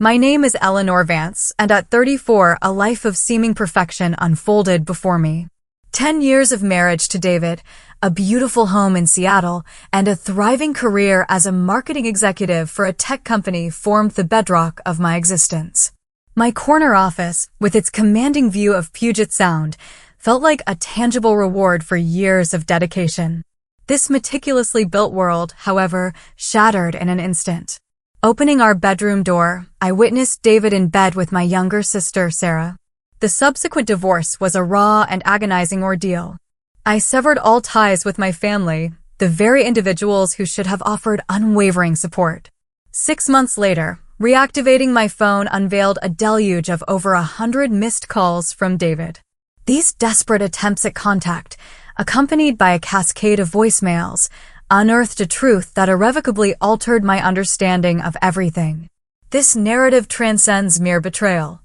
My name is Eleanor Vance, and at 34, a life of seeming perfection unfolded before me. 10 years of marriage to David, a beautiful home in Seattle, and a thriving career as a marketing executive for a tech company formed the bedrock of my existence. My corner office, with its commanding view of Puget Sound, felt like a tangible reward for years of dedication. This meticulously built world, however, shattered in an instant. Opening our bedroom door, I witnessed David in bed with my younger sister, Sarah. The subsequent divorce was a raw and agonizing ordeal. I severed all ties with my family, the very individuals who should have offered unwavering support. 6 months later, reactivating my phone unveiled a deluge of over 100 missed calls from David. These desperate attempts at contact, accompanied by a cascade of voicemails, unearthed a truth that irrevocably altered my understanding of everything. This narrative transcends mere betrayal.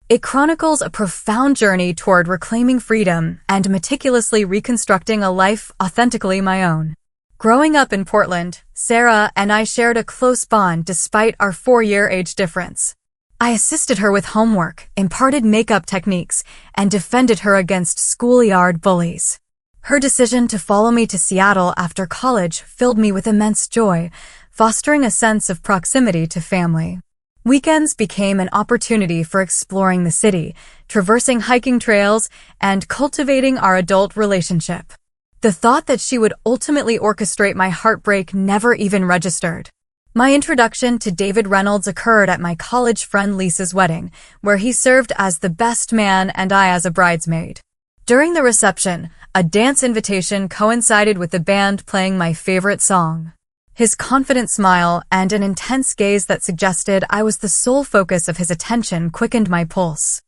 It chronicles a profound journey toward reclaiming freedom and meticulously reconstructing a life authentically my own. Growing up in Portland, Sarah and I shared a close bond despite our 4-year age difference. I assisted her with homework, imparted makeup techniques, and defended her against schoolyard bullies. Her decision to follow me to Seattle after college filled me with immense joy, fostering a sense of proximity to family. Weekends became an opportunity for exploring the city, traversing hiking trails, and cultivating our adult relationship. The thought that she would ultimately orchestrate my heartbreak never even registered. My introduction to David Reynolds occurred at my college friend Lisa's wedding, where he served as the best man and I as a bridesmaid. During the reception, a dance invitation coincided with the band playing my favorite song. His confident smile and an intense gaze that suggested I was the sole focus of his attention quickened my pulse.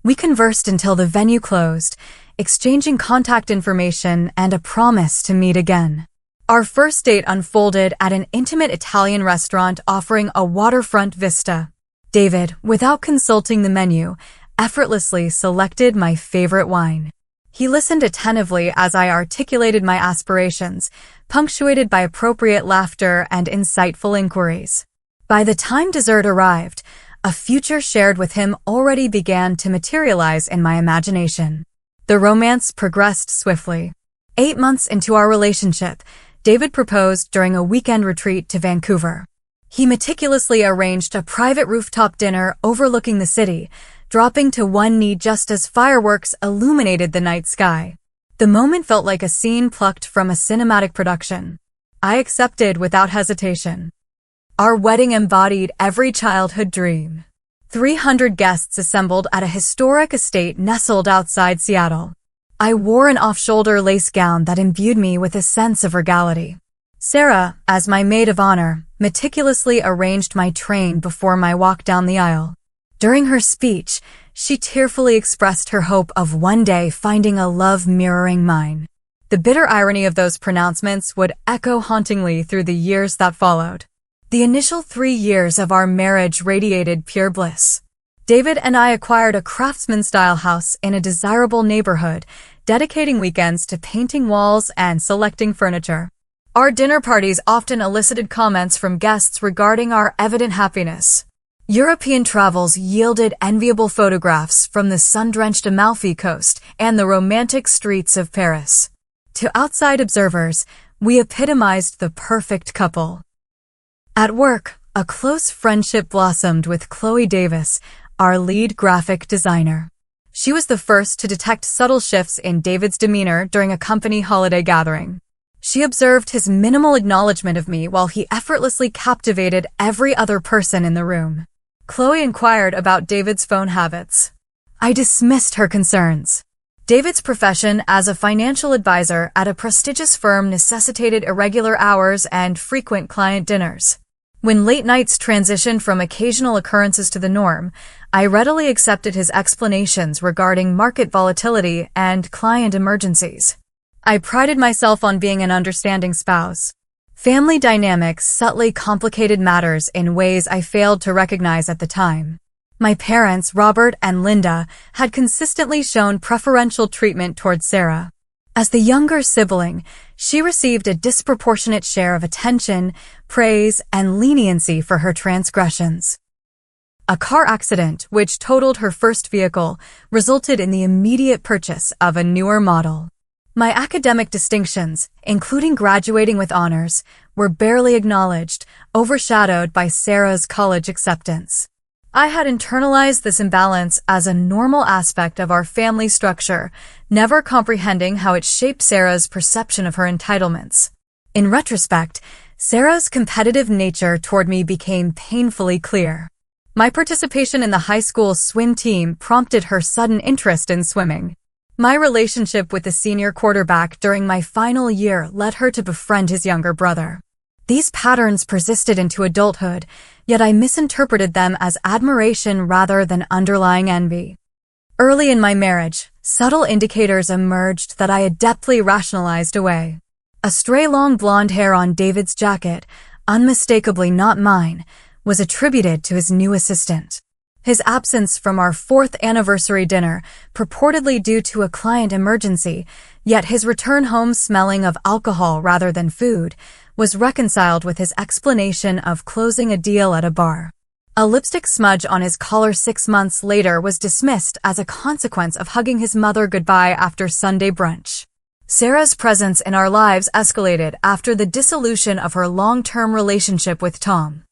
We conversed until the venue closed, exchanging contact information and a promise to meet again. Our first date unfolded at an intimate Italian restaurant offering a waterfront vista. David, without consulting the menu, effortlessly selected my favorite wine. He listened attentively as I articulated my aspirations, punctuated by appropriate laughter and insightful inquiries. By the time dessert arrived, a future shared with him already began to materialize in my imagination. The romance progressed swiftly. 8 months into our relationship, David proposed during a weekend retreat to Vancouver. He meticulously arranged a private rooftop dinner overlooking the city, dropping to one knee just as fireworks illuminated the night sky. The moment felt like a scene plucked from a cinematic production. I accepted without hesitation. Our wedding embodied every childhood dream. 300 guests assembled at a historic estate nestled outside Seattle. I wore an off-shoulder lace gown that imbued me with a sense of regality. Sarah, as my maid of honor, meticulously arranged my train before my walk down the aisle. During her speech, she tearfully expressed her hope of one day finding a love mirroring mine. The bitter irony of those pronouncements would echo hauntingly through the years that followed. The initial 3 years of our marriage radiated pure bliss. David and I acquired a craftsman-style house in a desirable neighborhood, dedicating weekends to painting walls and selecting furniture. Our dinner parties often elicited comments from guests regarding our evident happiness. European travels yielded enviable photographs from the sun-drenched Amalfi Coast and the romantic streets of Paris. To outside observers, we epitomized the perfect couple. At work, a close friendship blossomed with Chloe Davis, our lead graphic designer. She was the first to detect subtle shifts in David's demeanor during a company holiday gathering. She observed his minimal acknowledgement of me while he effortlessly captivated every other person in the room. Chloe inquired about David's phone habits. I dismissed her concerns. David's profession as a financial advisor at a prestigious firm necessitated irregular hours and frequent client dinners. When late nights transitioned from occasional occurrences to the norm, I readily accepted his explanations regarding market volatility and client emergencies. I prided myself on being an understanding spouse. Family dynamics subtly complicated matters in ways I failed to recognize at the time. My parents, Robert and Linda, had consistently shown preferential treatment towards Sarah. As the younger sibling, she received a disproportionate share of attention, praise, and leniency for her transgressions. A car accident, which totaled her first vehicle, resulted in the immediate purchase of a newer model. My academic distinctions, including graduating with honors, were barely acknowledged, overshadowed by Sarah's college acceptance. I had internalized this imbalance as a normal aspect of our family structure, never comprehending how it shaped Sarah's perception of her entitlements. In retrospect, Sarah's competitive nature toward me became painfully clear. My participation in the high school swim team prompted her sudden interest in swimming. My relationship with the senior quarterback during my final year led her to befriend his younger brother. These patterns persisted into adulthood, yet I misinterpreted them as admiration rather than underlying envy. Early in my marriage, subtle indicators emerged that I adeptly rationalized away. A stray long blonde hair on David's jacket, unmistakably not mine, was attributed to his new assistant. His absence from our 4th anniversary dinner, purportedly due to a client emergency, yet his return home smelling of alcohol rather than food, was reconciled with his explanation of closing a deal at a bar. A lipstick smudge on his collar 6 months later was dismissed as a consequence of hugging his mother goodbye after Sunday brunch. Sarah's presence in our lives escalated after the dissolution of her long-term relationship with Tom.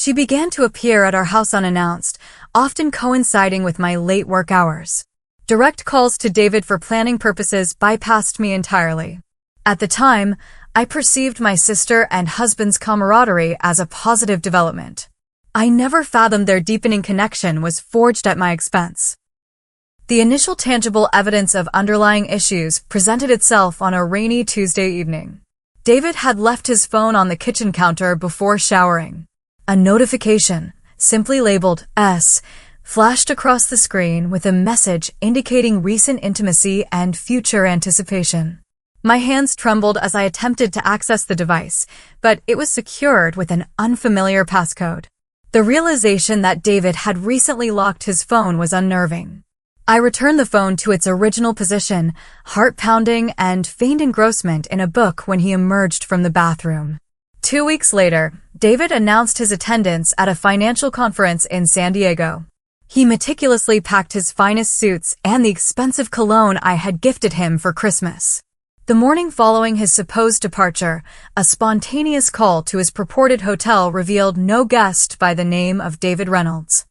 She began to appear at our house unannounced, often coinciding with my late work hours. Direct calls to David for planning purposes bypassed me entirely. At the time, I perceived my sister and husband's camaraderie as a positive development. I never fathomed their deepening connection was forged at my expense. The initial tangible evidence of underlying issues presented itself on a rainy Tuesday evening. David had left his phone on the kitchen counter before showering. A notification, simply labeled S, flashed across the screen with a message indicating recent intimacy and future anticipation. My hands trembled as I attempted to access the device, but it was secured with an unfamiliar passcode. The realization that David had recently locked his phone was unnerving. I returned the phone to its original position, heart pounding and feigned engrossment in a book when he emerged from the bathroom. 2 weeks later, David announced his attendance at a financial conference in San Diego. He meticulously packed his finest suits and the expensive cologne I had gifted him for Christmas. The morning following his supposed departure, a spontaneous call to his purported hotel revealed no guest by the name of David Reynolds.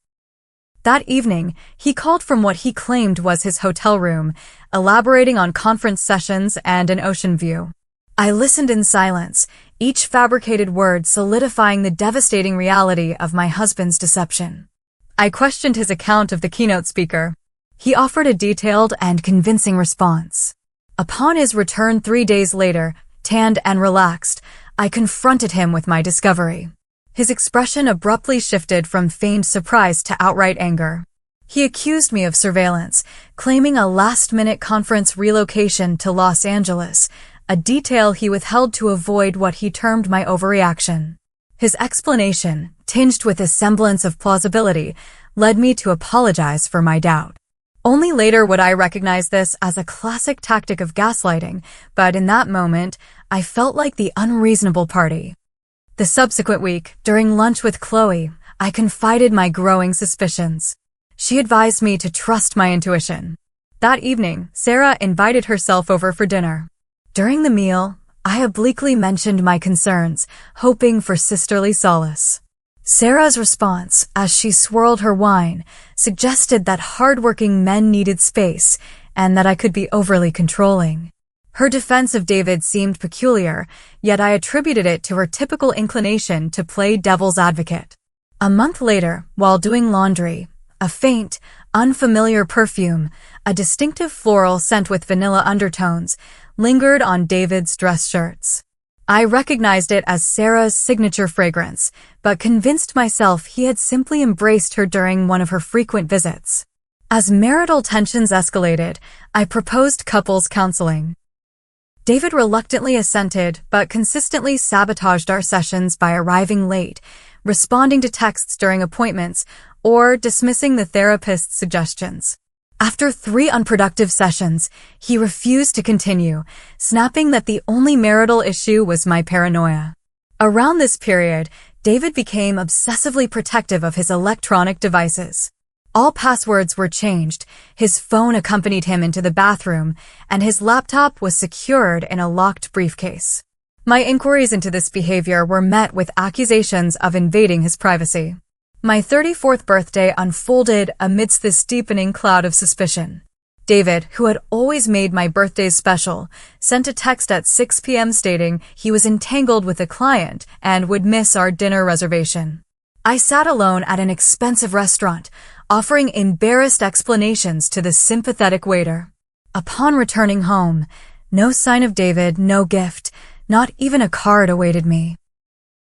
That evening, he called from what he claimed was his hotel room, elaborating on conference sessions and an ocean view. I listened in silence, each fabricated word solidifying the devastating reality of my husband's deception. I questioned his account of the keynote speaker. He offered a detailed and convincing response. Upon his return 3 days later, tanned and relaxed, I confronted him with my discovery. His expression abruptly shifted from feigned surprise to outright anger. He accused me of surveillance, claiming a last-minute conference relocation to Los Angeles, a detail he withheld to avoid what he termed my overreaction. His explanation, tinged with a semblance of plausibility, led me to apologize for my doubt. Only later would I recognize this as a classic tactic of gaslighting, but in that moment, I felt like the unreasonable party. The subsequent week, during lunch with Chloe, I confided my growing suspicions. She advised me to trust my intuition. That evening, Sarah invited herself over for dinner. During the meal, I obliquely mentioned my concerns, hoping for sisterly solace. Sarah's response, as she swirled her wine, suggested that hardworking men needed space and that I could be overly controlling. Her defense of David seemed peculiar, yet I attributed it to her typical inclination to play devil's advocate. A month later, while doing laundry, a faint, unfamiliar perfume, a distinctive floral scent with vanilla undertones, lingered on David's dress shirts. I recognized it as Sarah's signature fragrance, but convinced myself he had simply embraced her during one of her frequent visits. As marital tensions escalated, I proposed couples counseling. David reluctantly assented, but consistently sabotaged our sessions by arriving late, responding to texts during appointments, or dismissing the therapist's suggestions. After 3 unproductive sessions, he refused to continue, snapping that the only marital issue was my paranoia. Around this period, David became obsessively protective of his electronic devices. All passwords were changed, his phone accompanied him into the bathroom, and his laptop was secured in a locked briefcase. My inquiries into this behavior were met with accusations of invading his privacy. My 34th birthday unfolded amidst this deepening cloud of suspicion. David, who had always made my birthdays special, sent a text at 6 p.m. stating he was entangled with a client and would miss our dinner reservation. I sat alone at an expensive restaurant, offering embarrassed explanations to the sympathetic waiter. Upon returning home, no sign of David, no gift, not even a card awaited me.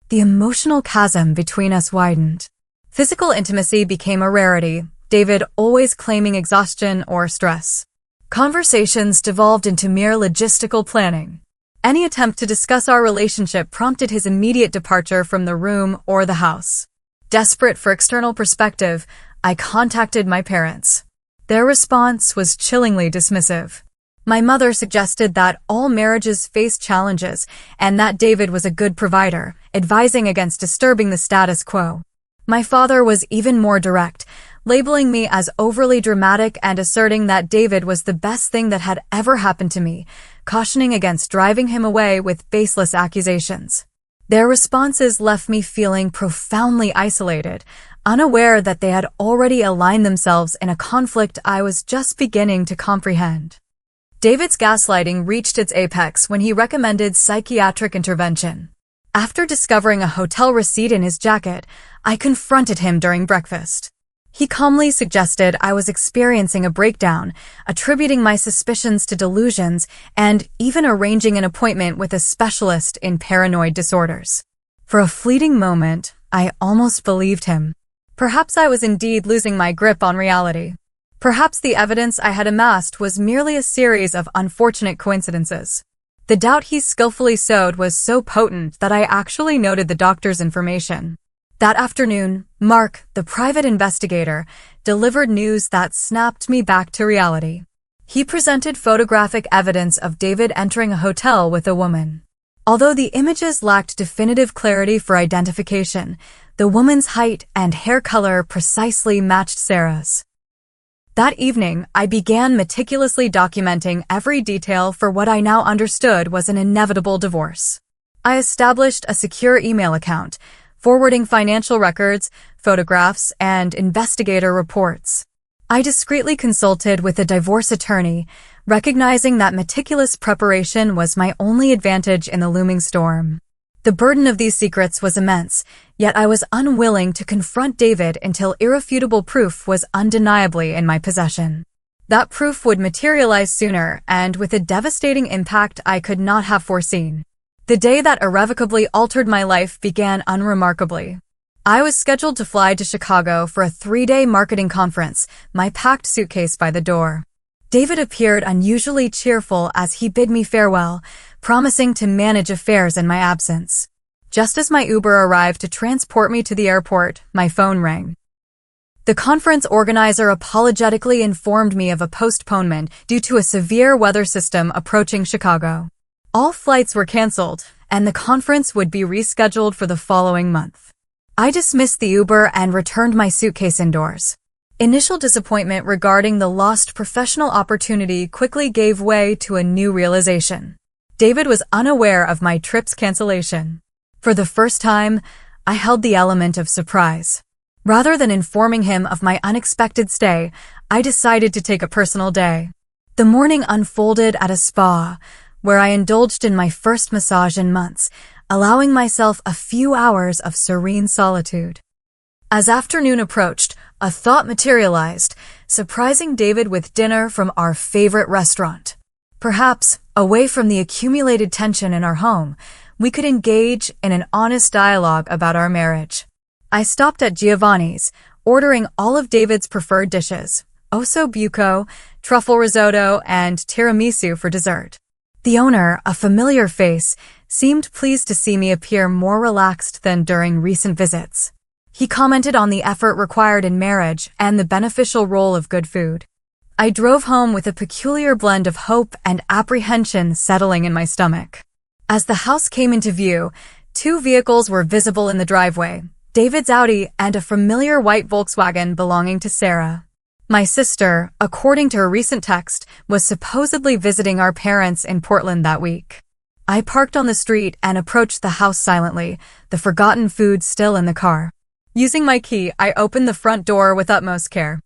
The emotional chasm between us widened. Physical intimacy became a rarity, David always claiming exhaustion or stress. Conversations devolved into mere logistical planning. Any attempt to discuss our relationship prompted his immediate departure from the room or the house. Desperate for external perspective, I contacted my parents. Their response was chillingly dismissive. My mother suggested that all marriages face challenges and that David was a good provider, advising against disturbing the status quo. My father was even more direct, labeling me as overly dramatic and asserting that David was the best thing that had ever happened to me, cautioning against driving him away with baseless accusations. Their responses left me feeling profoundly isolated, unaware that they had already aligned themselves in a conflict I was just beginning to comprehend. David's gaslighting reached its apex when he recommended psychiatric intervention. After discovering a hotel receipt in his jacket, I confronted him during breakfast. He calmly suggested I was experiencing a breakdown, attributing my suspicions to delusions, and even arranging an appointment with a specialist in paranoid disorders. For a fleeting moment, I almost believed him. Perhaps I was indeed losing my grip on reality. Perhaps the evidence I had amassed was merely a series of unfortunate coincidences. The doubt he skillfully sowed was so potent that I actually noted the doctor's information. That afternoon, Mark, the private investigator, delivered news that snapped me back to reality. He presented photographic evidence of David entering a hotel with a woman. Although the images lacked definitive clarity for identification, the woman's height and hair color precisely matched Sarah's. That evening, I began meticulously documenting every detail for what I now understood was an inevitable divorce. I established a secure email account, forwarding financial records, photographs, and investigator reports. I discreetly consulted with a divorce attorney, recognizing that meticulous preparation was my only advantage in the looming storm. The burden of these secrets was immense, yet I was unwilling to confront David until irrefutable proof was undeniably in my possession. That proof would materialize sooner and with a devastating impact I could not have foreseen. The day that irrevocably altered my life began unremarkably. I was scheduled to fly to Chicago for a 3-day marketing conference, my packed suitcase by the door. David appeared unusually cheerful as he bid me farewell, promising to manage affairs in my absence. Just as my Uber arrived to transport me to the airport, my phone rang. The conference organizer apologetically informed me of a postponement due to a severe weather system approaching Chicago. All flights were canceled, and the conference would be rescheduled for the following month. I dismissed the Uber and returned my suitcase indoors. Initial disappointment regarding the lost professional opportunity quickly gave way to a new realization. David was unaware of my trip's cancellation. For the first time, I held the element of surprise. Rather than informing him of my unexpected stay, I decided to take a personal day. The morning unfolded at a spa, where I indulged in my first massage in months, allowing myself a few hours of serene solitude. As afternoon approached, a thought materialized, surprising David with dinner from our favorite restaurant. Perhaps, away from the accumulated tension in our home, we could engage in an honest dialogue about our marriage. I stopped at Giovanni's, ordering all of David's preferred dishes, osso buco, truffle risotto, and tiramisu for dessert. The owner, a familiar face, seemed pleased to see me appear more relaxed than during recent visits. He commented on the effort required in marriage and the beneficial role of good food. I drove home with a peculiar blend of hope and apprehension settling in my stomach. As the house came into view, Two vehicles were visible in the driveway, David's Audi and a familiar white Volkswagen belonging to Sarah. My sister, according to a recent text, was supposedly visiting our parents in Portland that week. I parked on the street and approached the house silently, the forgotten food still in the car. Using my key, I opened the front door with utmost care.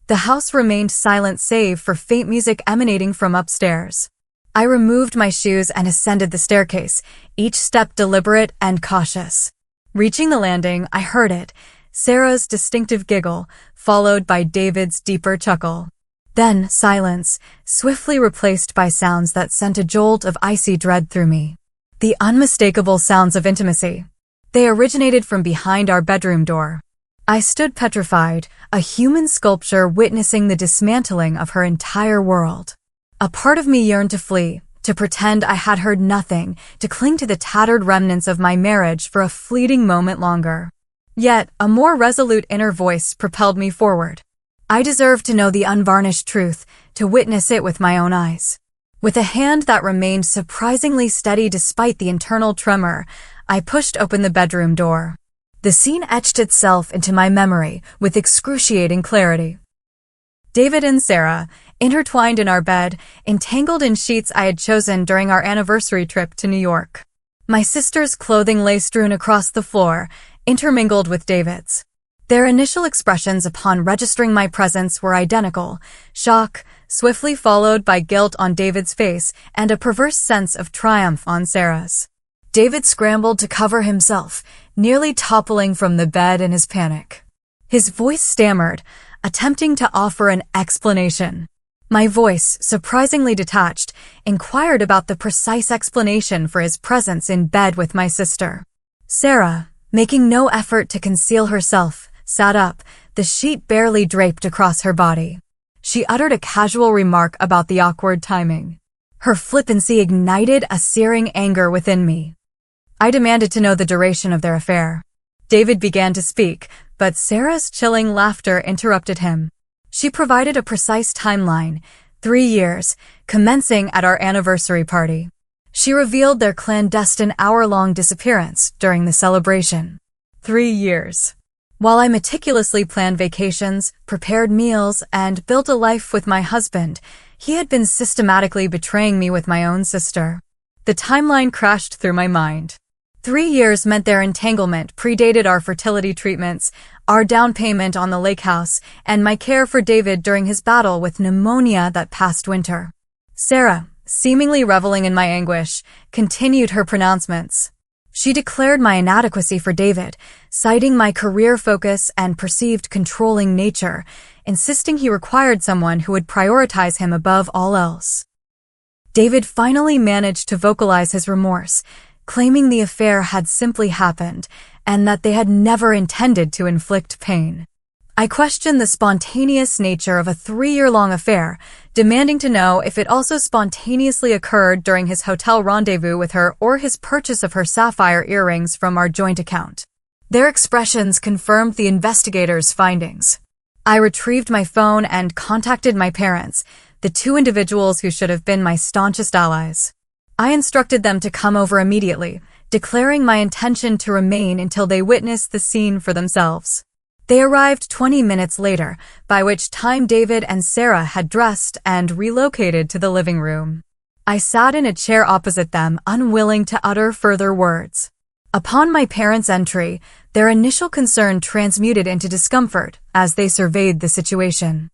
The house remained silent save for faint music emanating from upstairs. I removed my shoes and ascended the staircase, each step deliberate and cautious. Reaching the landing, I heard it, Sarah's distinctive giggle, followed by David's deeper chuckle. Then silence, swiftly replaced by sounds that sent a jolt of icy dread through me. The unmistakable sounds of intimacy. They originated from behind our bedroom door. I stood petrified, a human sculpture witnessing the dismantling of her entire world. A part of me yearned to flee, to pretend I had heard nothing, to cling to the tattered remnants of my marriage for a fleeting moment longer. Yet, a more resolute inner voice propelled me forward. I deserved to know the unvarnished truth, to witness it with my own eyes. With a hand that remained surprisingly steady despite the internal tremor, I pushed open the bedroom door. The scene etched itself into my memory with excruciating clarity. David and Sarah, intertwined in our bed, entangled in sheets I had chosen during our anniversary trip to New York. My sister's clothing lay strewn across the floor, intermingled with David's. Their initial expressions upon registering my presence were identical: shock, swiftly followed by guilt on David's face, and a perverse sense of triumph on Sarah's. David scrambled to cover himself, nearly toppling from the bed in his panic. His voice stammered, attempting to offer an explanation. My voice, surprisingly detached, inquired about the precise explanation for his presence in bed with my sister. Sarah, making no effort to conceal herself, sat up, the sheet barely draped across her body. She uttered a casual remark about the awkward timing. Her flippancy ignited a searing anger within me. I demanded to know the duration of their affair. David began to speak, but Sarah's chilling laughter interrupted him. She provided a precise timeline, 3 years, commencing at our anniversary party. She revealed their clandestine hour-long disappearance during the celebration. 3 years. While I meticulously planned vacations, prepared meals, and built a life with my husband, he had been systematically betraying me with my own sister. The timeline crashed through my mind. 3 years meant their entanglement predated our fertility treatments, our down payment on the lake house, and my care for David during his battle with pneumonia that past winter. Sarah, seemingly reveling in my anguish, continued her pronouncements. She declared my inadequacy for David, citing my career focus and perceived controlling nature, insisting he required someone who would prioritize him above all else. David finally managed to vocalize his remorse, claiming the affair had simply happened and that they had never intended to inflict pain. I questioned the spontaneous nature of a 3-year-long affair, demanding to know if it also spontaneously occurred during his hotel rendezvous with her or his purchase of her sapphire earrings from our joint account. Their expressions confirmed the investigators' findings. I retrieved my phone and contacted my parents, the 2 individuals who should have been my staunchest allies. I instructed them to come over immediately, declaring my intention to remain until they witnessed the scene for themselves. They arrived 20 minutes later, by which time David and Sarah had dressed and relocated to the living room. I sat in a chair opposite them, unwilling to utter further words. Upon my parents' entry, their initial concern transmuted into discomfort as they surveyed the situation.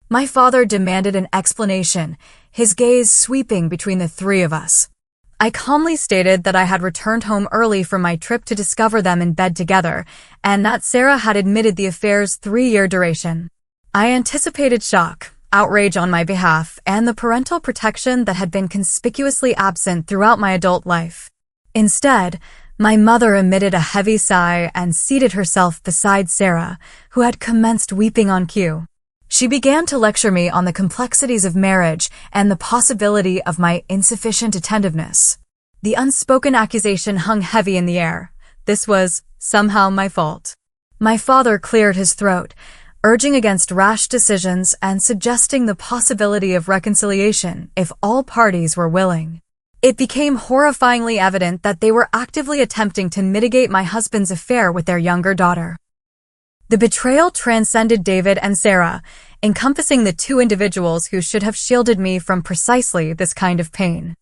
My father demanded an explanation, his gaze sweeping between the 3 of us. I calmly stated that I had returned home early from my trip to discover them in bed together, and that Sarah had admitted the affair's 3-year duration. I anticipated shock, outrage on my behalf, and the parental protection that had been conspicuously absent throughout my adult life. Instead, my mother emitted a heavy sigh and seated herself beside Sarah, who had commenced weeping on cue. She began to lecture me on the complexities of marriage and the possibility of my insufficient attentiveness. The unspoken accusation hung heavy in the air. This was, somehow, my fault. My father cleared his throat, urging against rash decisions and suggesting the possibility of reconciliation if all parties were willing. It became horrifyingly evident that they were actively attempting to mitigate my husband's affair with their younger daughter. The betrayal transcended David and Sarah, encompassing the two individuals who should have shielded me from precisely this kind of pain.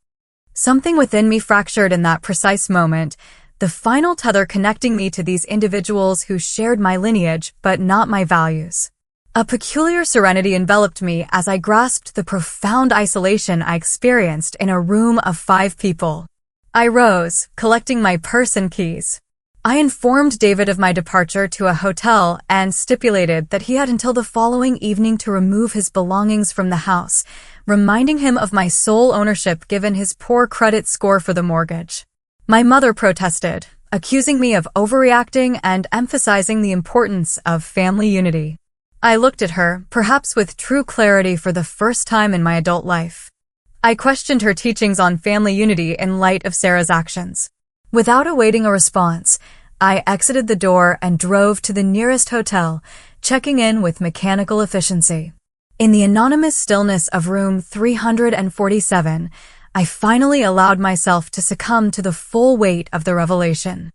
Something within me fractured in that precise moment, the final tether connecting me to these individuals who shared my lineage but not my values. A peculiar serenity enveloped me as I grasped the profound isolation I experienced in a room of 5 people. I rose, collecting my purse and keys. I informed David of my departure to a hotel and stipulated that he had until the following evening to remove his belongings from the house, reminding him of my sole ownership given his poor credit score for the mortgage. My mother protested, accusing me of overreacting and emphasizing the importance of family unity. I looked at her, perhaps with true clarity for the first time in my adult life. I questioned her teachings on family unity in light of Sarah's actions. Without awaiting a response, I exited the door and drove to the nearest hotel, checking in with mechanical efficiency. In the anonymous stillness of room 347, I finally allowed myself to succumb to the full weight of the revelation.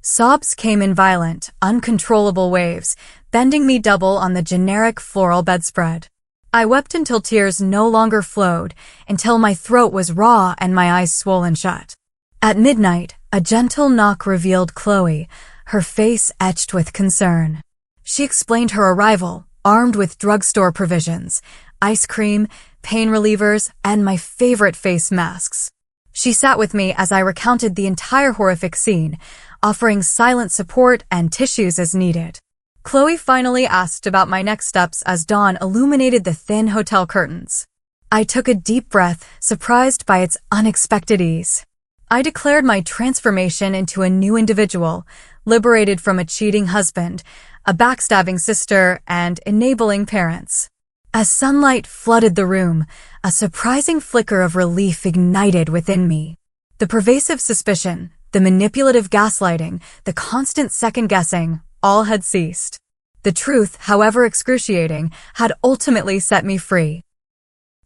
Sobs came in violent, uncontrollable waves, bending me double on the generic floral bedspread. I wept until tears no longer flowed, until my throat was raw and my eyes swollen shut. At midnight, a gentle knock revealed Chloe, her face etched with concern. She explained her arrival, armed with drugstore provisions, ice cream, pain relievers, and my favorite face masks. She sat with me as I recounted the entire horrific scene, offering silent support and tissues as needed. Chloe finally asked about my next steps as dawn illuminated the thin hotel curtains. I took a deep breath, surprised by its unexpected ease. I declared my transformation into a new individual, liberated from a cheating husband, a backstabbing sister, and enabling parents. As sunlight flooded the room, a surprising flicker of relief ignited within me. The pervasive suspicion, the manipulative gaslighting, the constant second-guessing, all had ceased. The truth, however excruciating, had ultimately set me free.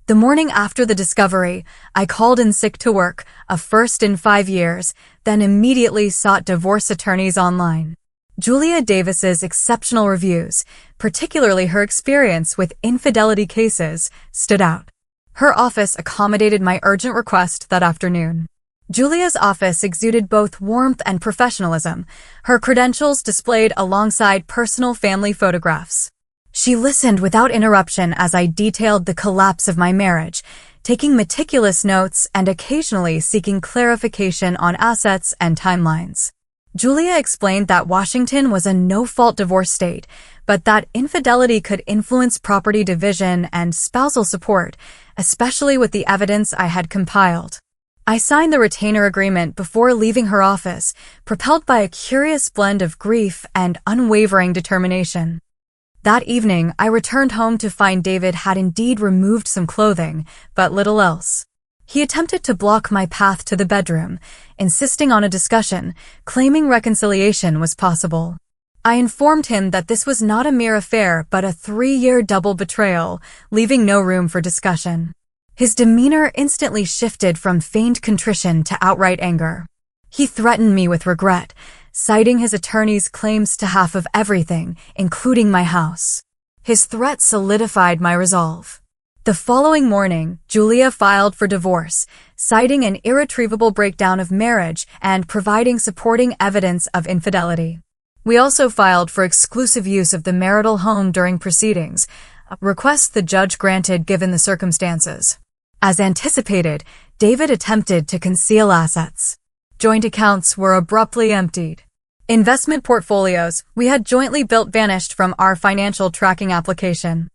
The morning after the discovery, I called in sick to work, a first in 5 years, then immediately sought divorce attorneys online. Julia Davis's exceptional reviews, particularly her experience with infidelity cases, stood out. Her office accommodated my urgent request that afternoon. Julia's office exuded both warmth and professionalism, her credentials displayed alongside personal family photographs. She listened without interruption as I detailed the collapse of my marriage, taking meticulous notes and occasionally seeking clarification on assets and timelines. Julia explained that Washington was a no-fault divorce state, but that infidelity could influence property division and spousal support, especially with the evidence I had compiled. I signed the retainer agreement before leaving her office, propelled by a curious blend of grief and unwavering determination. That evening, I returned home to find David had indeed removed some clothing, but little else. He attempted to block my path to the bedroom, insisting on a discussion, claiming reconciliation was possible. I informed him that this was not a mere affair but a 3-year double betrayal, leaving no room for discussion. His demeanor instantly shifted from feigned contrition to outright anger. He threatened me with regret, citing his attorney's claims to half of everything, including my house. His threat solidified my resolve. The following morning, Julia filed for divorce, citing an irretrievable breakdown of marriage and providing supporting evidence of infidelity. We also filed for exclusive use of the marital home during proceedings, a request the judge granted given the circumstances. As anticipated, David attempted to conceal assets. Joint accounts were abruptly emptied. Investment portfolios we had jointly built vanished from our financial tracking application.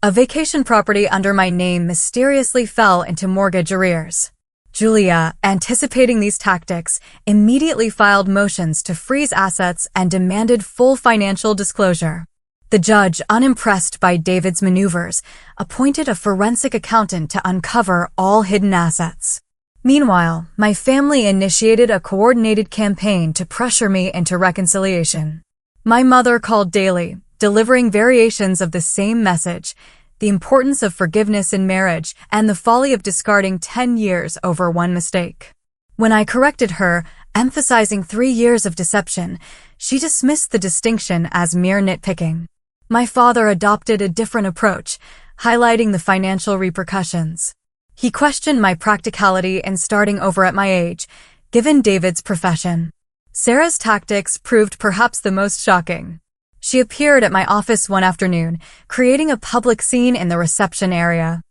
A vacation property under my name mysteriously fell into mortgage arrears. Julia, anticipating these tactics, immediately filed motions to freeze assets and demanded full financial disclosure. The judge, unimpressed by David's maneuvers, appointed a forensic accountant to uncover all hidden assets. Meanwhile, my family initiated a coordinated campaign to pressure me into reconciliation. My mother called daily, delivering variations of the same message, the importance of forgiveness in marriage, and the folly of discarding 10 years over one mistake. When I corrected her, emphasizing 3 years of deception, she dismissed the distinction as mere nitpicking. My father adopted a different approach, highlighting the financial repercussions. He questioned my practicality in starting over at my age, given David's profession. Sarah's tactics proved perhaps the most shocking. She appeared at my office one afternoon, creating a public scene in the reception area.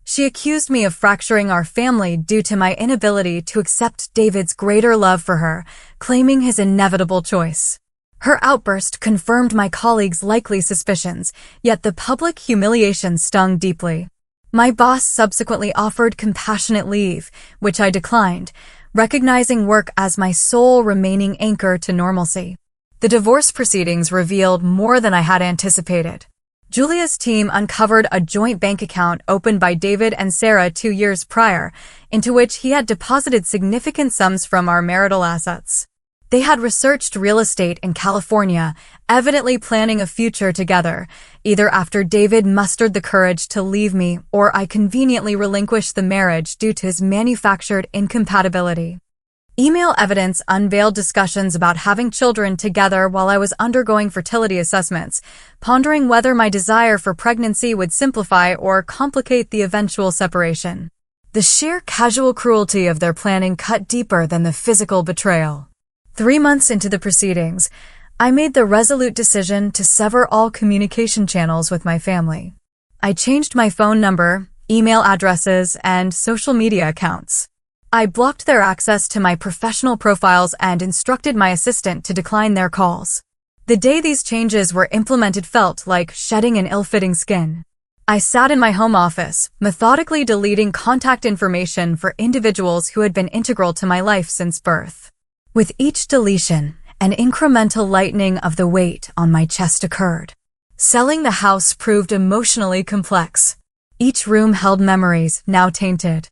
She accused me of fracturing our family due to my inability to accept David's greater love for her, claiming his inevitable choice. Her outburst confirmed my colleagues' likely suspicions, yet the public humiliation stung deeply. My boss subsequently offered compassionate leave, which I declined, recognizing work as my sole remaining anchor to normalcy. The divorce proceedings revealed more than I had anticipated. Julia's team uncovered a joint bank account opened by David and Sarah 2 years prior, into which he had deposited significant sums from our marital assets. They had researched real estate in California, evidently planning a future together, either after David mustered the courage to leave me or I conveniently relinquished the marriage due to his manufactured incompatibility. Email evidence unveiled discussions about having children together while I was undergoing fertility assessments, pondering whether my desire for pregnancy would simplify or complicate the eventual separation. The sheer casual cruelty of their planning cut deeper than the physical betrayal. 3 months into the proceedings, I made the resolute decision to sever all communication channels with my family. I changed my phone number, email addresses, and social media accounts. I blocked their access to my professional profiles and instructed my assistant to decline their calls. The day these changes were implemented felt like shedding an ill-fitting skin. I sat in my home office, methodically deleting contact information for individuals who had been integral to my life since birth. With each deletion, an incremental lightening of the weight on my chest occurred. Selling the house proved emotionally complex. Each room held memories, now tainted.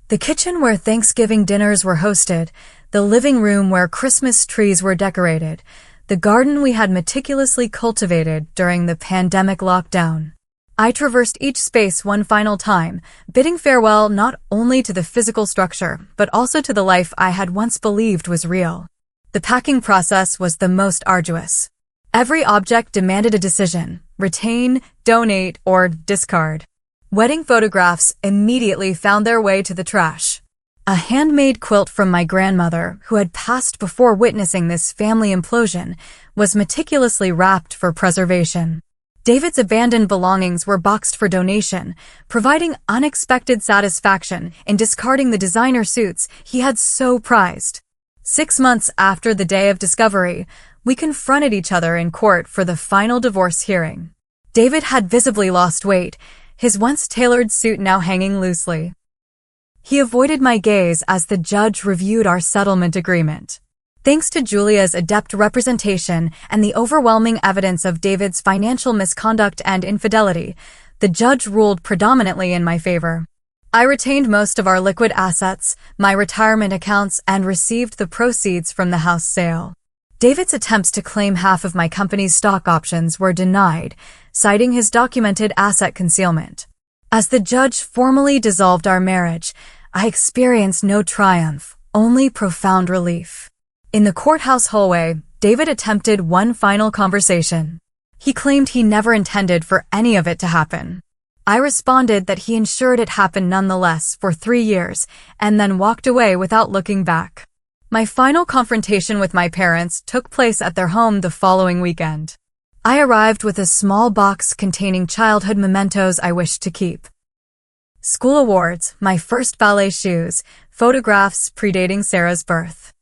The kitchen where Thanksgiving dinners were hosted, the living room where Christmas trees were decorated, the garden we had meticulously cultivated during the pandemic lockdown. I traversed each space one final time, bidding farewell not only to the physical structure, but also to the life I had once believed was real. The packing process was the most arduous. Every object demanded a decision: retain, donate, or discard. Wedding photographs immediately found their way to the trash. A handmade quilt from my grandmother, who had passed before witnessing this family implosion, was meticulously wrapped for preservation. David's abandoned belongings were boxed for donation, providing unexpected satisfaction in discarding the designer suits he had so prized. 6 months after the day of discovery, we confronted each other in court for the final divorce hearing. David had visibly lost weight, his once tailored suit now hanging loosely. He avoided my gaze as the judge reviewed our settlement agreement. Thanks to Julia's adept representation and the overwhelming evidence of David's financial misconduct and infidelity, the judge ruled predominantly in my favor. I retained most of our liquid assets, my retirement accounts, and received the proceeds from the house sale. David's attempts to claim half of my company's stock options were denied, citing his documented asset concealment. As the judge formally dissolved our marriage, I experienced no triumph, only profound relief. In the courthouse hallway, David attempted one final conversation. He claimed he never intended for any of it to happen. I responded that he ensured it happened nonetheless for 3 years, and then walked away without looking back. My final confrontation with my parents took place at their home the following weekend. I arrived with a small box containing childhood mementos I wished to keep. School awards, my first ballet shoes, photographs predating Sarah's birth.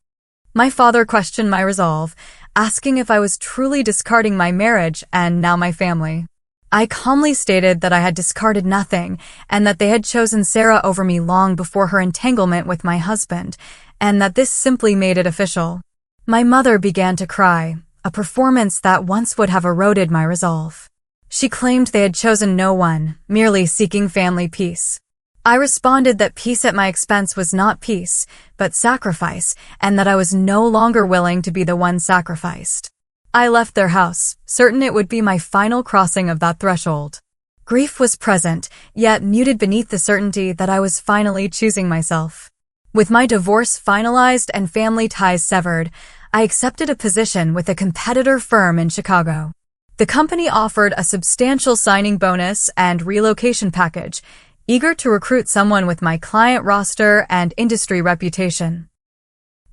My father questioned my resolve, asking if I was truly discarding my marriage and now my family. I calmly stated that I had discarded nothing and that they had chosen Sarah over me long before her entanglement with my husband, and that this simply made it official. My mother began to cry, a performance that once would have eroded my resolve. She claimed they had chosen no one, merely seeking family peace. I responded that peace at my expense was not peace, but sacrifice, and that I was no longer willing to be the one sacrificed. I left their house, certain it would be my final crossing of that threshold. Grief was present, yet muted beneath the certainty that I was finally choosing myself. With my divorce finalized and family ties severed, I accepted a position with a competitor firm in Chicago. The company offered a substantial signing bonus and relocation package, eager to recruit someone with my client roster and industry reputation.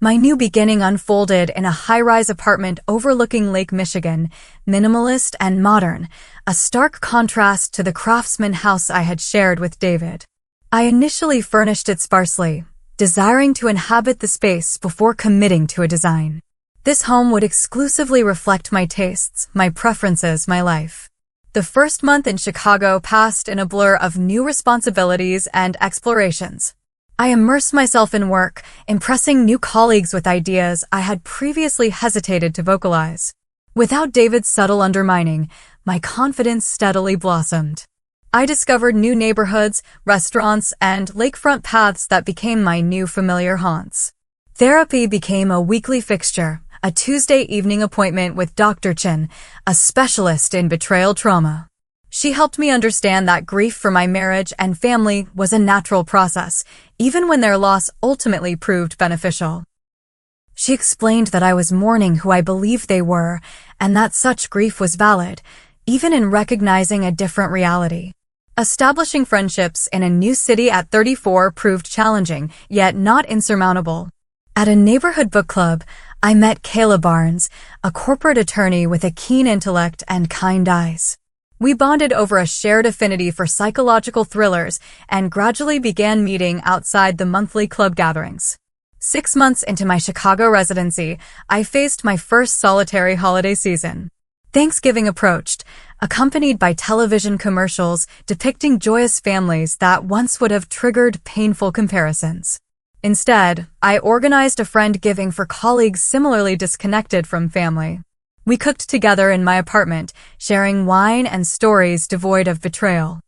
My new beginning unfolded in a high-rise apartment overlooking Lake Michigan, minimalist and modern, a stark contrast to the craftsman house I had shared with David. I initially furnished it sparsely, desiring to inhabit the space before committing to a design. This home would exclusively reflect my tastes, my preferences, my life. The first month in Chicago passed in a blur of new responsibilities and explorations. I immersed myself in work, impressing new colleagues with ideas I had previously hesitated to vocalize. Without David's subtle undermining, my confidence steadily blossomed. I discovered new neighborhoods, restaurants, and lakefront paths that became my new familiar haunts. Therapy became a weekly fixture, a Tuesday evening appointment with Dr. Chin, a specialist in betrayal trauma. She helped me understand that grief for my marriage and family was a natural process, even when their loss ultimately proved beneficial. She explained that I was mourning who I believed they were, and that such grief was valid, even in recognizing a different reality. Establishing friendships in a new city at 34 proved challenging, yet not insurmountable. At a neighborhood book club, I met Kayla Barnes, a corporate attorney with a keen intellect and kind eyes. We bonded over a shared affinity for psychological thrillers and gradually began meeting outside the monthly club gatherings. 6 months into my Chicago residency, I faced my first solitary holiday season. Thanksgiving approached, accompanied by television commercials depicting joyous families that once would have triggered painful comparisons. Instead, I organized a friend giving for colleagues similarly disconnected from family. We cooked together in my apartment, sharing wine and stories devoid of betrayal.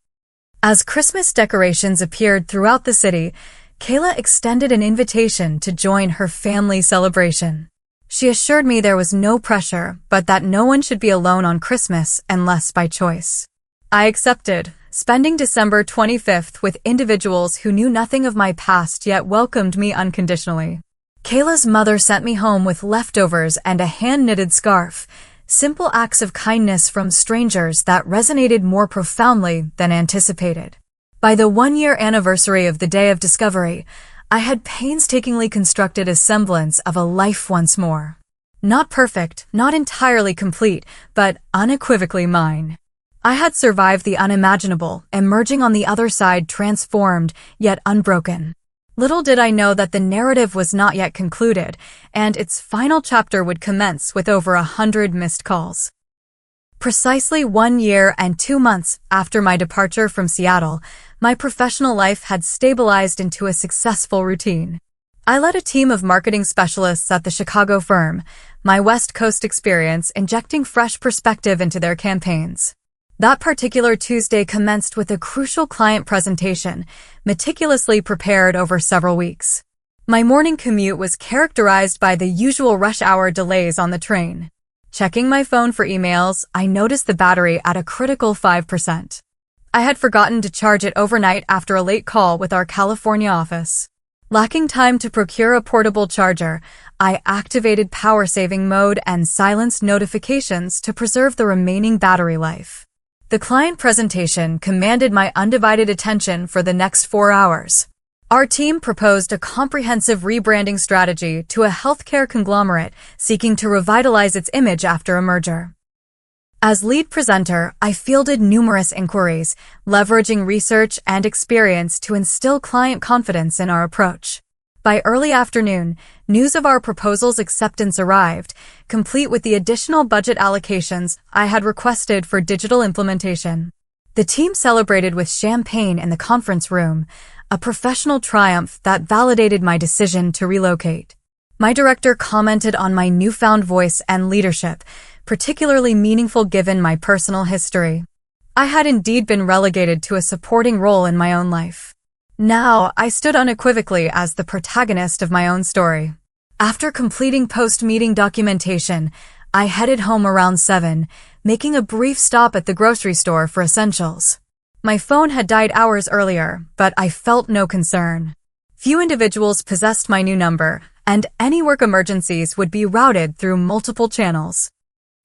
As Christmas decorations appeared throughout the city, Kayla extended an invitation to join her family celebration. She assured me there was no pressure, but that no one should be alone on Christmas unless by choice. I accepted, spending December 25th with individuals who knew nothing of my past yet welcomed me unconditionally. Kayla's mother sent me home with leftovers and a hand-knitted scarf, simple acts of kindness from strangers that resonated more profoundly than anticipated. By the 1-year anniversary of the day of discovery, I had painstakingly constructed a semblance of a life once more. Not perfect, not entirely complete, but unequivocally mine. I had survived the unimaginable, emerging on the other side transformed, yet unbroken. Little did I know that the narrative was not yet concluded, and its final chapter would commence with over 100 missed calls. Precisely 1 year and 2 months after my departure from Seattle, my professional life had stabilized into a successful routine. I led a team of marketing specialists at the Chicago firm, my West Coast experience injecting fresh perspective into their campaigns. That particular Tuesday commenced with a crucial client presentation, meticulously prepared over several weeks. My morning commute was characterized by the usual rush hour delays on the train. Checking my phone for emails, I noticed the battery at a critical 5%. I had forgotten to charge it overnight after a late call with our California office. Lacking time to procure a portable charger, I activated power-saving mode and silenced notifications to preserve the remaining battery life. The client presentation commanded my undivided attention for the next 4 hours. Our team proposed a comprehensive rebranding strategy to a healthcare conglomerate seeking to revitalize its image after a merger. As lead presenter, I fielded numerous inquiries, leveraging research and experience to instill client confidence in our approach. By early afternoon, news of our proposal's acceptance arrived, complete with the additional budget allocations I had requested for digital implementation. The team celebrated with champagne in the conference room, a professional triumph that validated my decision to relocate. My director commented on my newfound voice and leadership, particularly meaningful given my personal history. I had indeed been relegated to a supporting role in my own life. Now, I stood unequivocally as the protagonist of my own story. After completing post-meeting documentation, I headed home around 7, making a brief stop at the grocery store for essentials. My phone had died hours earlier, but I felt no concern. Few individuals possessed my new number, and any work emergencies would be routed through multiple channels.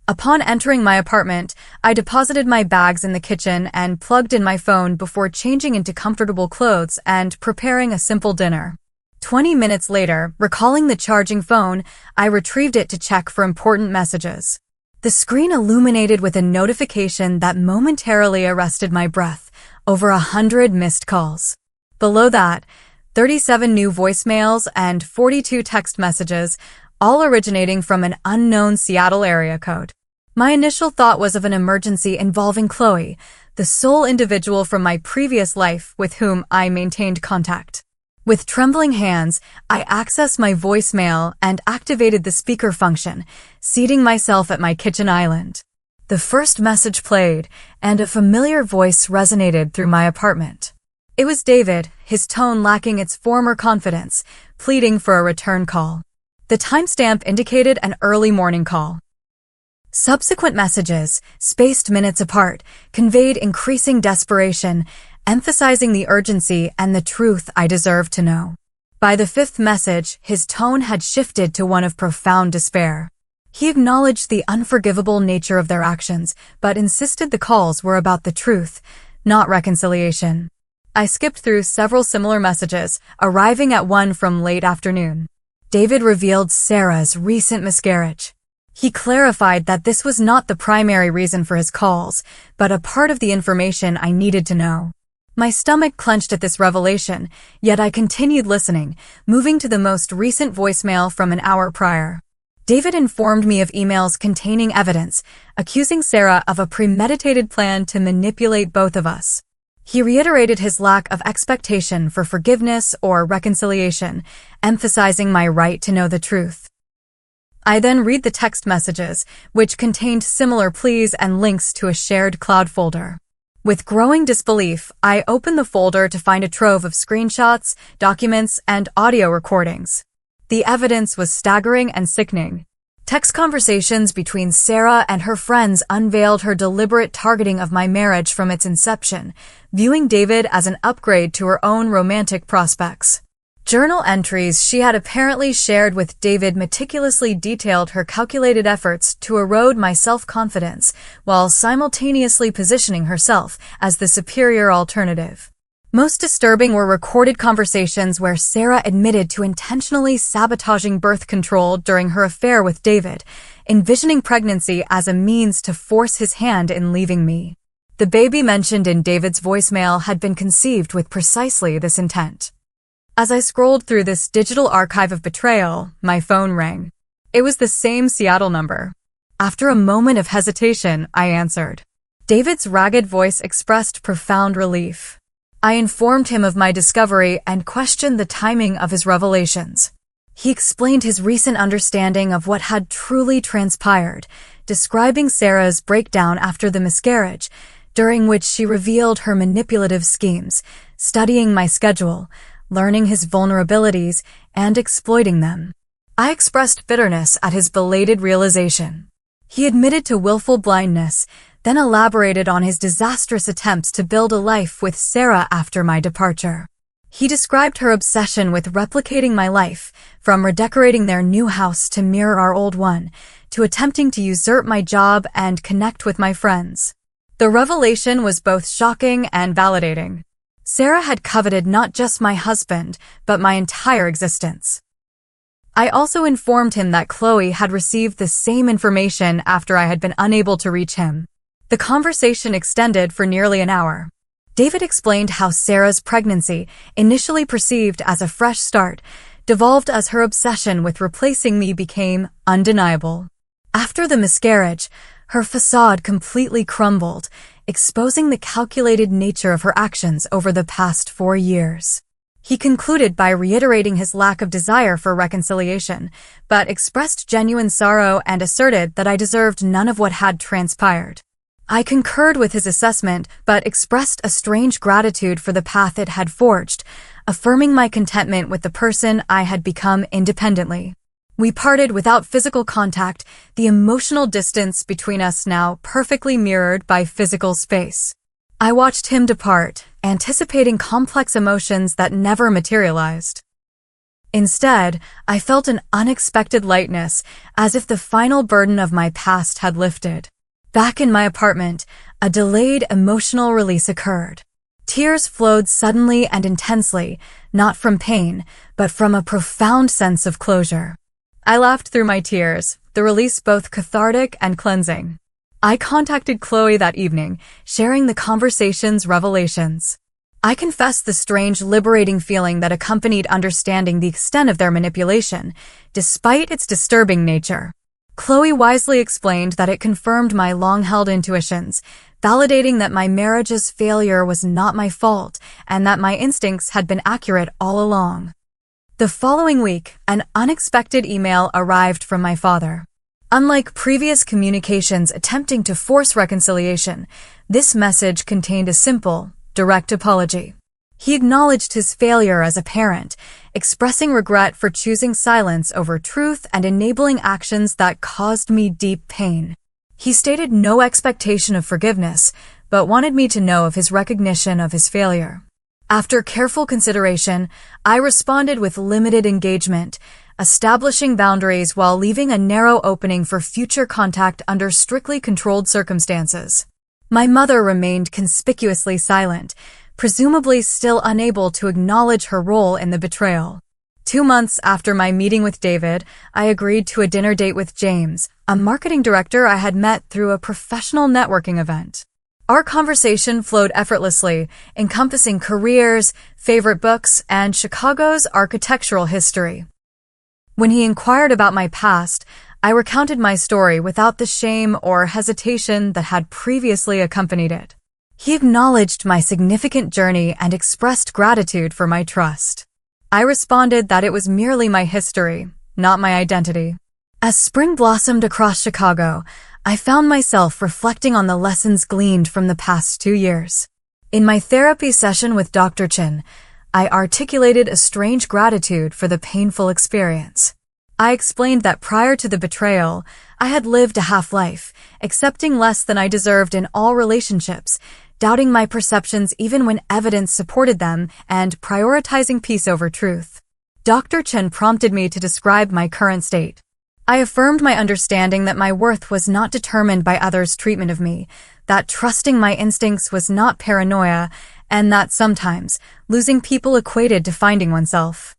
Upon entering my apartment, I deposited my bags in the kitchen and plugged in my phone before changing into comfortable clothes and preparing a simple dinner. 20 minutes later, recalling the charging phone, I retrieved it to check for important messages. The screen illuminated with a notification that momentarily arrested my breath, over 100 missed calls. Below that, 37 new voicemails and 42 text messages, all originating from an unknown Seattle area code. My initial thought was of an emergency involving Chloe, the sole individual from my previous life with whom I maintained contact. With trembling hands, I accessed my voicemail and activated the speaker function, seating myself at my kitchen island. The first message played, and a familiar voice resonated through my apartment. It was David, his tone lacking its former confidence, pleading for a return call. The timestamp indicated an early morning call. Subsequent messages, spaced minutes apart, conveyed increasing desperation, emphasizing the urgency and the truth I deserved to know. By the fifth message, his tone had shifted to one of profound despair. He acknowledged the unforgivable nature of their actions, but insisted the calls were about the truth, not reconciliation. I skipped through several similar messages, arriving at one from late afternoon. David revealed Sarah's recent miscarriage. He clarified that this was not the primary reason for his calls, but a part of the information I needed to know. My stomach clenched at this revelation, yet I continued listening, moving to the most recent voicemail from an hour prior. David informed me of emails containing evidence, accusing Sarah of a premeditated plan to manipulate both of us. He reiterated his lack of expectation for forgiveness or reconciliation, emphasizing my right to know the truth. I then read the text messages, which contained similar pleas and links to a shared cloud folder. With growing disbelief, I opened the folder to find a trove of screenshots, documents, and audio recordings. The evidence was staggering and sickening. Text conversations between Sarah and her friends unveiled her deliberate targeting of my marriage from its inception, viewing David as an upgrade to her own romantic prospects. Journal entries she had apparently shared with David meticulously detailed her calculated efforts to erode my self-confidence while simultaneously positioning herself as the superior alternative. Most disturbing were recorded conversations where Sarah admitted to intentionally sabotaging birth control during her affair with David, envisioning pregnancy as a means to force his hand in leaving me. The baby mentioned in David's voicemail had been conceived with precisely this intent. As I scrolled through this digital archive of betrayal, my phone rang. It was the same Seattle number. After a moment of hesitation, I answered. David's ragged voice expressed profound relief. I informed him of my discovery and questioned the timing of his revelations. He explained his recent understanding of what had truly transpired, describing Sarah's breakdown after the miscarriage, during which she revealed her manipulative schemes, studying my schedule, learning his vulnerabilities, and exploiting them. I expressed bitterness at his belated realization. He admitted to willful blindness, then elaborated on his disastrous attempts to build a life with Sarah after my departure. He described her obsession with replicating my life, from redecorating their new house to mirror our old one, to attempting to usurp my job and connect with my friends. The revelation was both shocking and validating. Sarah had coveted not just my husband, but my entire existence. I also informed him that Chloe had received the same information after I had been unable to reach him. The conversation extended for nearly an hour. David explained how Sarah's pregnancy, initially perceived as a fresh start, devolved as her obsession with replacing me became undeniable. After the miscarriage, her facade completely crumbled, exposing the calculated nature of her actions over the past 4 years. He concluded by reiterating his lack of desire for reconciliation, but expressed genuine sorrow and asserted that I deserved none of what had transpired. I concurred with his assessment, but expressed a strange gratitude for the path it had forged, affirming my contentment with the person I had become independently. We parted without physical contact, the emotional distance between us now perfectly mirrored by physical space. I watched him depart, anticipating complex emotions that never materialized. Instead, I felt an unexpected lightness, as if the final burden of my past had lifted. Back in my apartment, a delayed emotional release occurred. Tears flowed suddenly and intensely, not from pain, but from a profound sense of closure. I laughed through my tears, the release both cathartic and cleansing. I contacted Chloe that evening, sharing the conversation's revelations. I confessed the strange, liberating feeling that accompanied understanding the extent of their manipulation, despite its disturbing nature. Chloe wisely explained that it confirmed my long-held intuitions, validating that my marriage's failure was not my fault and that my instincts had been accurate all along. The following week, an unexpected email arrived from my father. Unlike previous communications attempting to force reconciliation, this message contained a simple, direct apology. He acknowledged his failure as a parent, expressing regret for choosing silence over truth and enabling actions that caused me deep pain. He stated no expectation of forgiveness, but wanted me to know of his recognition of his failure. After careful consideration, I responded with limited engagement, establishing boundaries while leaving a narrow opening for future contact under strictly controlled circumstances. My mother remained conspicuously silent, presumably still unable to acknowledge her role in the betrayal. 2 months after my meeting with David, I agreed to a dinner date with James, a marketing director I had met through a professional networking event. Our conversation flowed effortlessly, encompassing careers, favorite books, and Chicago's architectural history. When he inquired about my past, I recounted my story without the shame or hesitation that had previously accompanied it. He acknowledged my significant journey and expressed gratitude for my trust. I responded that it was merely my history, not my identity. As spring blossomed across Chicago, I found myself reflecting on the lessons gleaned from the past 2 years. In my therapy session with Dr. Chin, I articulated a strange gratitude for the painful experience. I explained that prior to the betrayal, I had lived a half-life, accepting less than I deserved in all relationships, doubting my perceptions even when evidence supported them, and prioritizing peace over truth. Dr. Chen prompted me to describe my current state. I affirmed my understanding that my worth was not determined by others' treatment of me, that trusting my instincts was not paranoia, and that sometimes losing people equated to finding oneself.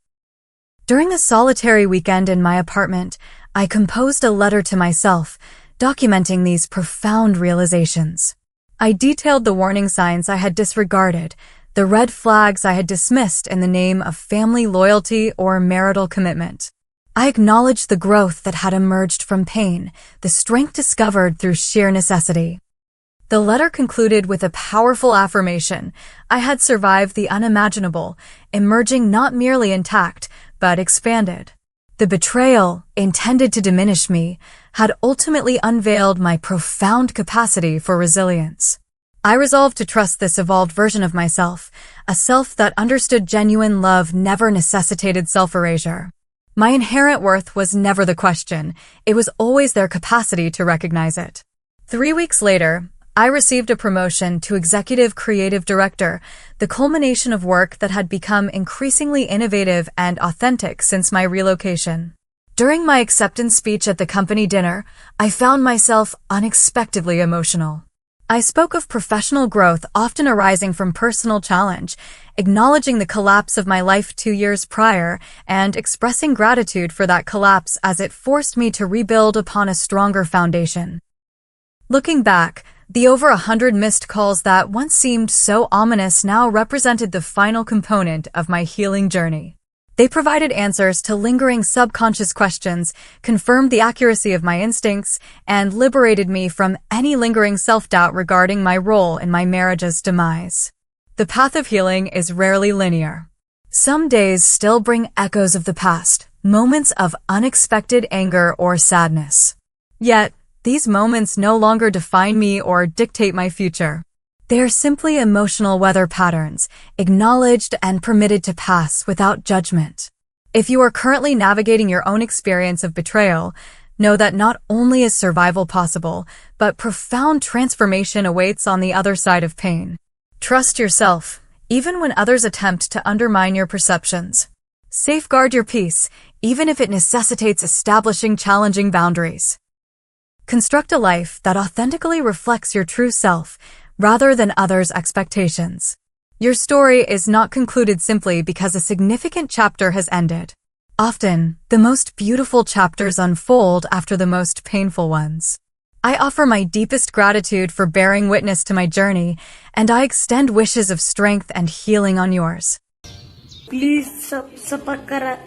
During a solitary weekend in my apartment, I composed a letter to myself, documenting these profound realizations. I detailed the warning signs I had disregarded, the red flags I had dismissed in the name of family loyalty or marital commitment. I acknowledged the growth that had emerged from pain, the strength discovered through sheer necessity. The letter concluded with a powerful affirmation. I had survived the unimaginable, emerging not merely intact, but expanded. The betrayal, intended to diminish me, had ultimately unveiled my profound capacity for resilience. I resolved to trust this evolved version of myself, a self that understood genuine love never necessitated self-erasure. My inherent worth was never the question, it was always their capacity to recognize it. 3 weeks later, I received a promotion to Executive Creative Director, the culmination of work that had become increasingly innovative and authentic since my relocation. During my acceptance speech at the company dinner, I found myself unexpectedly emotional. I spoke of professional growth often arising from personal challenge, acknowledging the collapse of my life 2 years prior and expressing gratitude for that collapse as it forced me to rebuild upon a stronger foundation. Looking back, the over 100 missed calls that once seemed so ominous now represented the final component of my healing journey. They provided answers to lingering subconscious questions, confirmed the accuracy of my instincts, and liberated me from any lingering self-doubt regarding my role in my marriage's demise. The path of healing is rarely linear. Some days still bring echoes of the past, moments of unexpected anger or sadness. Yet, these moments no longer define me or dictate my future. They are simply emotional weather patterns, acknowledged and permitted to pass without judgment. If you are currently navigating your own experience of betrayal, know that not only is survival possible, but profound transformation awaits on the other side of pain. Trust yourself, even when others attempt to undermine your perceptions. Safeguard your peace, even if it necessitates establishing challenging boundaries. Construct a life that authentically reflects your true self, rather than others' expectations. Your story is not concluded simply because a significant chapter has ended. Often, the most beautiful chapters unfold after the most painful ones. I offer my deepest gratitude for bearing witness to my journey, and I extend wishes of strength and healing on yours. Please subscribe.